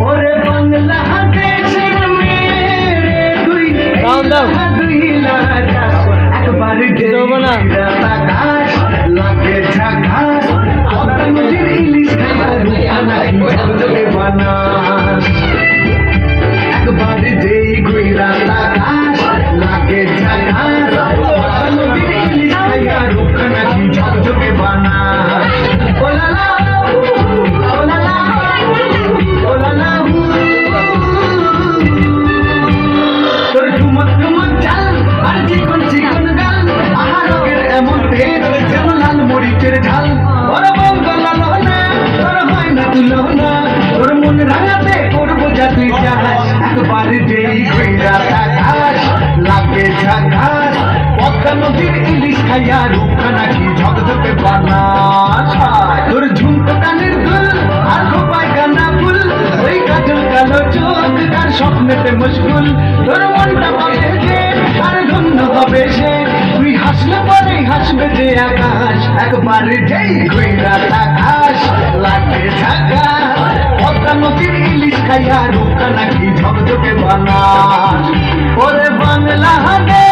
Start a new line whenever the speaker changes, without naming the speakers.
ওরে বাংলাদেশের মেয়ে তুই একবার আকাশ লাগে ঝাকাস নদীর ইলিশ বানাস একবার যেই ঘুরা আকাশ লাগে ঝাকাস নদীর ইলিশ খাইয়া রূপ নাকি ঝকঝকে বানাস ওলালা ওলালা ওলালা তোর ঠুমক ঠুমক চাল আর চিকন চিকন গাল আহারকের এমন তেজ যেমন লাল মরিচের ঝাল ওর বঙ্গলা লোনা তোর হয় না তুলনা তোর মন রাঙাতে করবো যা তুই চাস একবার যেই ঘুরা আকাশ লাগে ঝাকাস পদ্মা নদীর ইলিশ খাইয়া রূপা নাকি ঝকঝকে বানাস তোর ঝুমকো কানের দুল আর খোপায় কান্না ফুল ওই কাজল কালো চোখ তার স্বপ্নেতে মুশকুল তোর মনটা পাবে যে আর ধন্য হবে সে তুই হাসলে পরে হাসবে যে আকাশ একবার যেই ঘুরা আকাশ লাগে ঝাকাস পদ্মা নদীর ইলিশ খাইয়া রূপা নাকি ঝকঝকে বানাস ওরে বাংলাদেশ